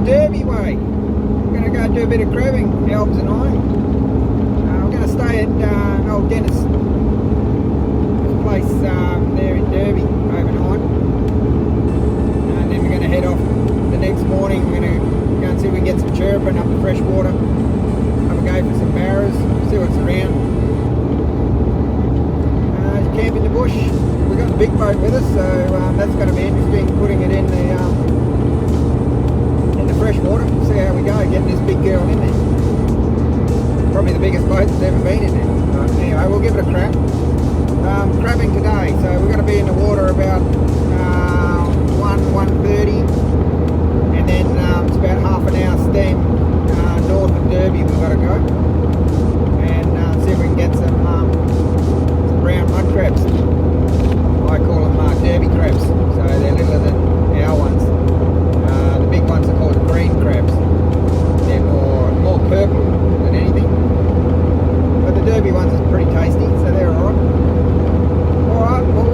Derby way. We're going to go do a bit of crabbing, Albs and I. We're going to stay at old Dennis' place there in Derby overnight. And then we're going to head off the next morning. We're going to go and see if we can get some cherabin up the freshwater. Have a go for some barrows, see what's around. Camp in the bush. We've got the big boat with us, so that's going to be interesting, putting it in the fresh water. See how we go, getting this big girl in there. Probably the biggest boat that's ever been in there. But anyway, we'll give it a crack. Crabbing today, so we're going to be in the water about 1:30, and then it's about half an hour steam north of Derby. We've got to go and see if we can get some brown mud crabs. I call them Derby crabs, so they're littler than our ones. The big ones are called green crabs. They're more purple than anything. But the Derby ones are pretty tasty, so they're alright. Alright, well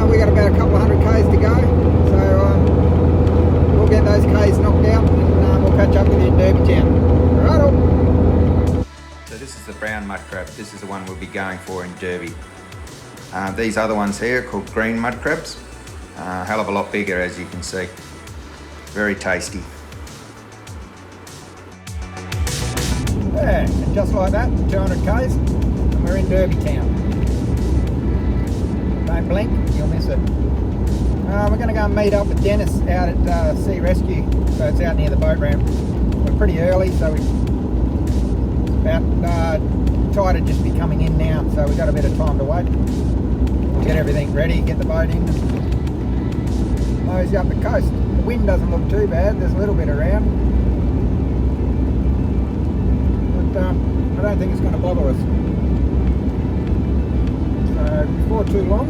we got about a couple of 100 k's to go, so we'll get those k's knocked out and we'll catch up with you in Derby town. Righto. So this is the brown mud crab. This is the one we'll be going for in Derby. These other ones here are called green mud crabs. A hell of a lot bigger, as you can see. Very tasty. Yeah, and just like that, 200 k's, and we're in Derby town. Don't blink, you'll miss it. We're going to go and meet up with Dennis out at Sea Rescue, so it's out near the boat ramp. We're pretty early, so we're about tide will just be coming in now, so we've got a bit of time to wait. We'll get everything ready, get the boat in, and mosey up the coast. The wind doesn't look too bad, there's a little bit around, but I don't think it's going to bother us. So before too long,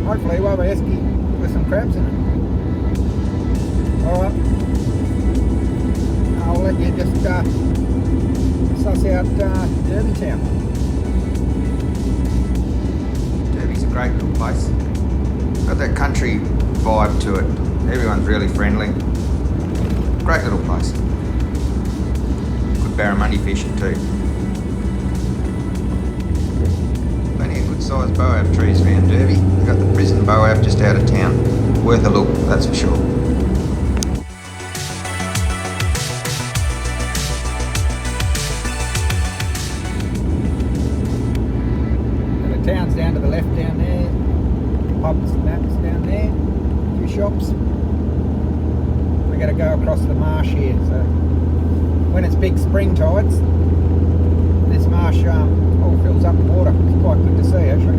hopefully we'll have a esky with some crabs in it. Alright, I'll let you just suss out Derby town. Derby's a great little place. Got that country vibe to it. Everyone's really friendly. Great little place. Good barramundi fishing too. Plenty of good sized boab trees around Derby. We've got the prison boab just out of town. Worth a look, that's for sure. Town's down to the left down there, pubs and that's down there, a few shops. We're going to go across the marsh here, so when it's big spring tides, this marsh all fills up with water. It's quite good to see actually.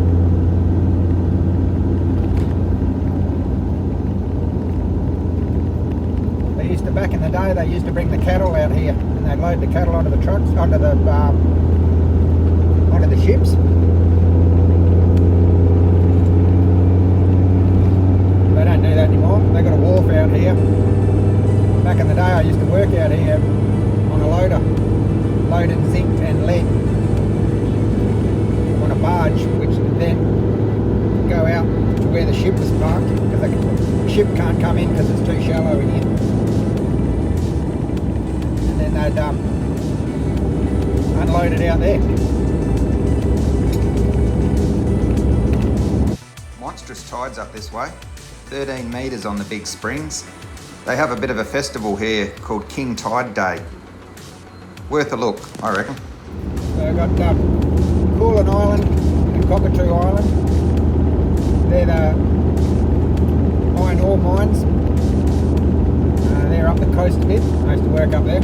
They used to, back in the day, they used to bring the cattle out here and they'd load the cattle onto the trucks, onto the ships. They don't do that anymore. They've got a wharf out here. Back in the day I used to work out here on a loader, loaded zinc and lead on a barge, which would then go out to where the ship was parked, because the ship can't come in because it's too shallow in here. And then they'd unload it out there. Monstrous tides up this way. 13 metres on the big springs. They have a bit of a festival here called King Tide Day. Worth a look, I reckon. So I've got Coolin Island and Cockatoo Island. They're the iron ore mines. They're up the coast a bit. I used to work up there.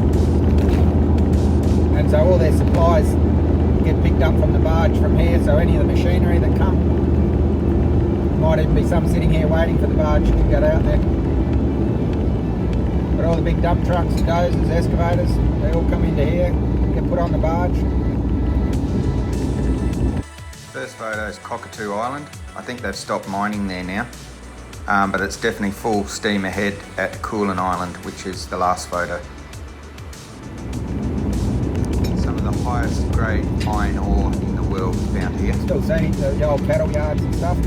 And so all their supplies get picked up from the barge from here, so any of the machinery that come, might even be some sitting here waiting for the barge to get out there. But all the big dump trucks, dozers, excavators, they all come into here, get put on the barge. First photo is Cockatoo Island. I think they've stopped mining there now, but it's definitely full steam ahead at Coolin Island, which is the last photo. Some of the highest grade iron ore in the world found here. Still seeing the old cattle yards and stuff.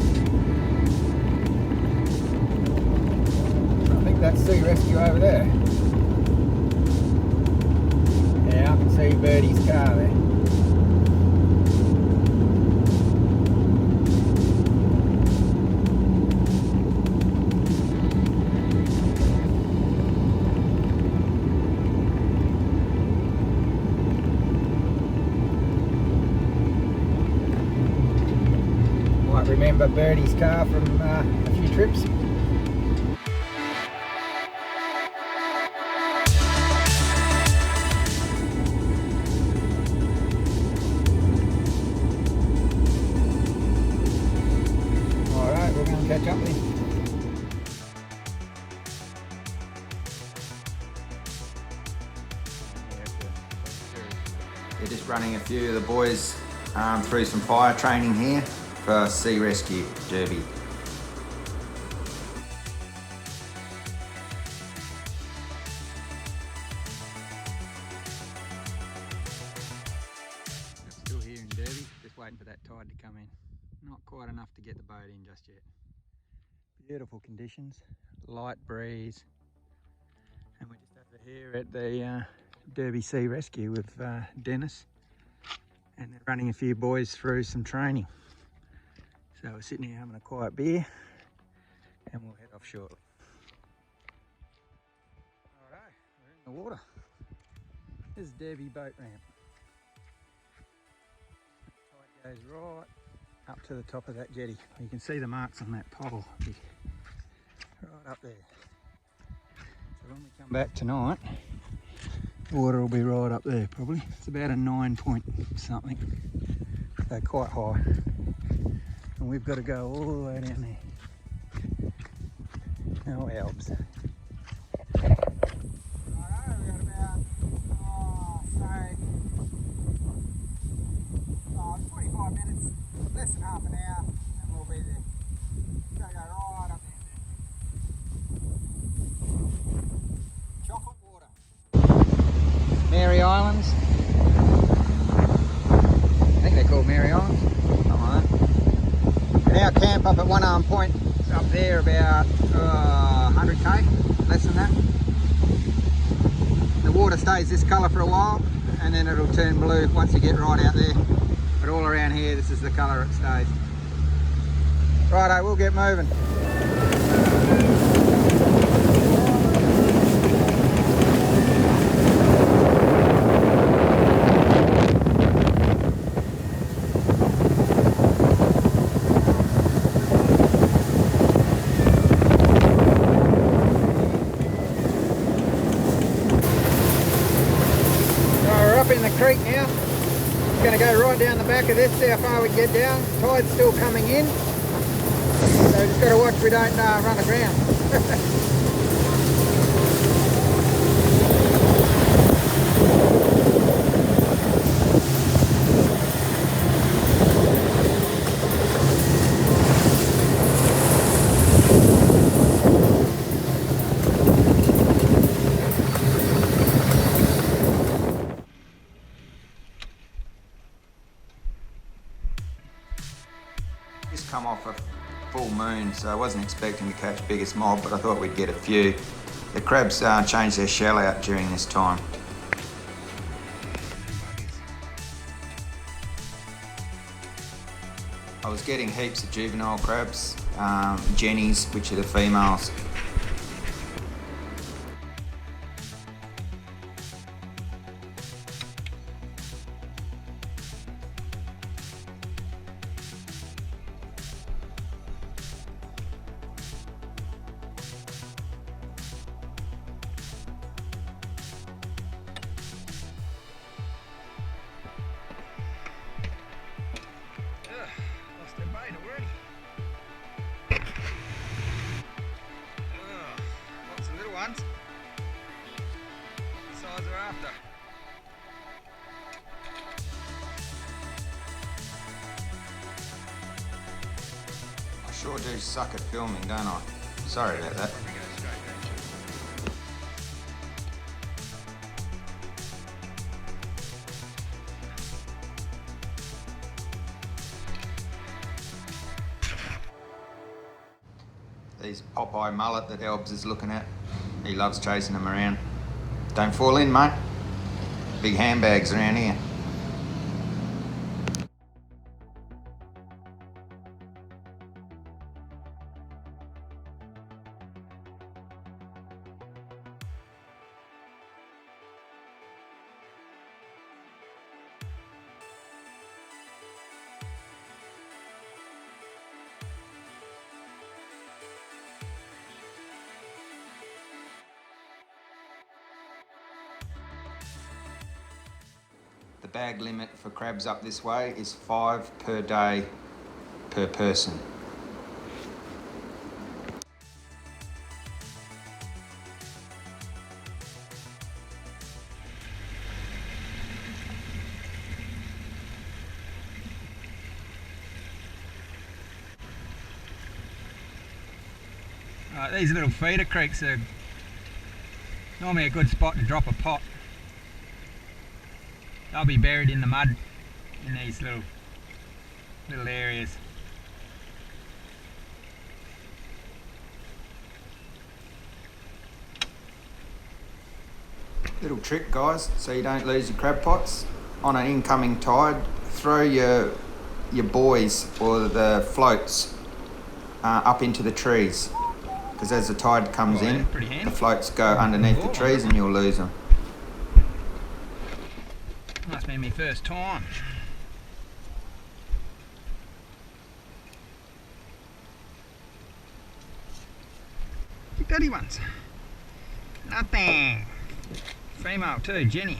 that sea rescue over there. Yeah, I can see Birdie's car there. Might remember Birdie's car from a few trips. Alright, we're going to catch up with him. They're just running a few of the boys through some fire training here for Sea Rescue Derby. Still here in Derby, just waiting for that tide to come in. Not quite enough to get the boat in just yet. Beautiful conditions, light breeze, and we're just over here at the Derby Sea Rescue with Dennis, and they're running a few boys through some training. So we're sitting here having a quiet beer, and we'll head off shortly. Alright, we're in the water. This is Derby boat ramp. Tide goes right up to the top of that jetty. You can see the marks on that pole right up there. So when we come back tonight, the water will be right up there probably. It's about a 9 point something, so quite high. And we've got to go all the way down there. No Alps. Less than half an hour and we'll be there. We're going to go right up there. Chocolate water. Mary Islands. I think they're called Mary Islands. Something like that. And our camp up at One Arm Point is up there about 100k, less than that. The water stays this colour for a while and then it'll turn blue once you get right out there. But all around here, this is the colour it stays. Righto, we'll get moving. We're up in the creek now. Going to go right down the back of this, see how far we get down. Tide's still coming in, so just got to watch we don't run aground. Just come off a full moon, so I wasn't expecting to catch biggest mob, but I thought we'd get a few. The crabs change their shell out during this time. I was getting heaps of juvenile crabs, jennies, which are the females. Lost their bait already. Lots of little ones. The size they're after. I sure do suck at filming, don't I? Sorry about that. These Popeye mullet that Elbs is looking at. He loves chasing them around. Don't fall in, mate. Big handbags around here. The bag limit for crabs up this way is 5 per day per person. These little feeder creeks are normally a good spot to drop a pot. They'll be buried in the mud in these little areas. Little trick, guys, so you don't lose your crab pots. On an incoming tide, throw your buoys or the floats up into the trees, because as the tide comes in, the floats go underneath the trees and you'll lose them. Must be my first time. Big dirty ones. Nothing. Female too, Jenny.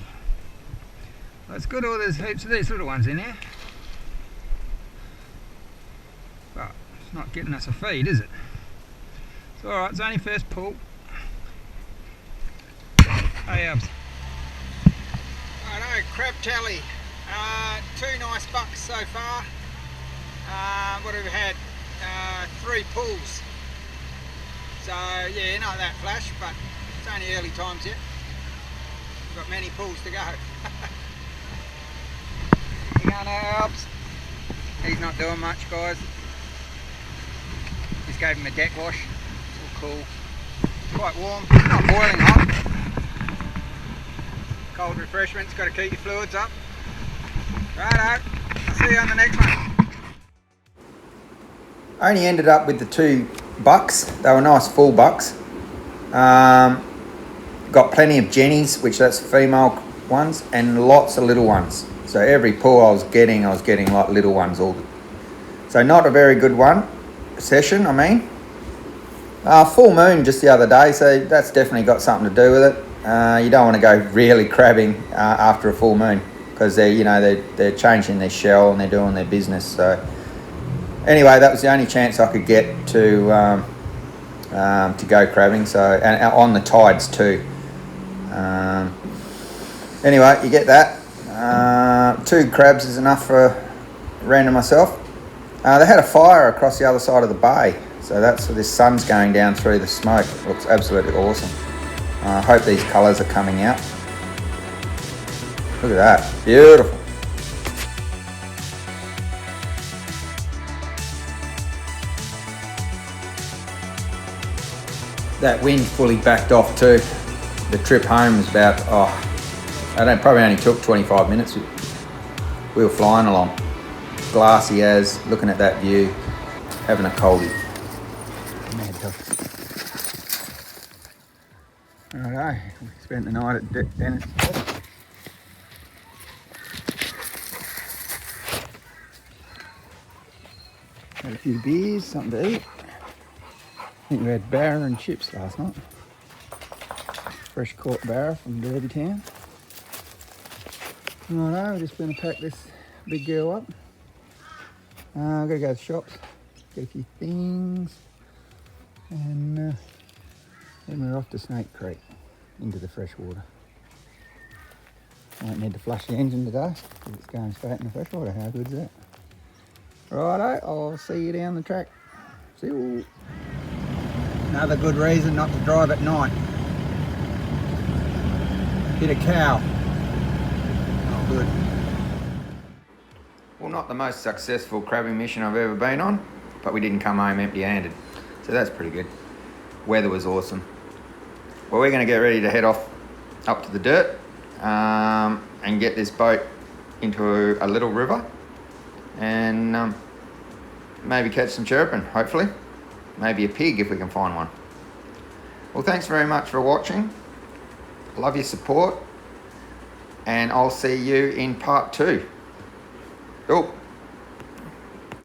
Well, it's good all there's heaps of these little ones in here. But it's not getting us a feed, is it? It's alright, it's only first pull. Hey, Abs. Righto, crab tally. 2 nice bucks so far. What have we had? 3 pulls. So yeah, not that flash, but it's only early times yet. We've got many pulls to go. You going Albs? He's not doing much, guys. Just gave him a deck wash. It's all cool. Quite warm, not boiling hot. Cold refreshments, got to keep your fluids up. Righto, I'll see you on the next one. I only ended up with the 2 bucks. They were nice full bucks. Got plenty of jennies, which that's female ones, and lots of little ones. So every pull I was getting like little ones all. So not a very good session, I mean. Full moon just the other day, so that's definitely got something to do with it. You don't want to go really crabbing after a full moon, because they're changing their shell and they're doing their business. So anyway, that was the only chance I could get to go crabbing. So and on the tides too. Anyway, you get that. 2 crabs is enough for Rand myself. They had a fire across the other side of the bay, so that's where this sun's going down through the smoke. It looks absolutely awesome. I hope these colours are coming out. Look at that, beautiful. That wind fully backed off too. The trip home was about, probably only took 25 minutes. We were flying along. Glassy as, looking at that view, having a coldie. Mad dog. Righto, we spent the night at Dennis. Had a few beers, something to eat. I think we had barra and chips last night. Fresh caught barra from Derby Town. Righto, we're just going to pack this big girl up. I've got to go to the shops, get a few things, and then we're off to Snake Creek into the fresh water. Won't need to flush the engine today because it's going straight in the fresh water. How good is that? Righto, I'll see you down the track. See you. Another good reason not to drive at night. Hit a cow. Not good. Well, not the most successful crabbing mission I've ever been on, but we didn't come home empty-handed, so that's pretty good. Weather was awesome. Well, we're going to get ready to head off up to the dirt and get this boat into a little river and maybe catch some cherabin, hopefully. Maybe a pig if we can find one. Well, thanks very much for watching. Love your support. And I'll see you in part 2. Cool.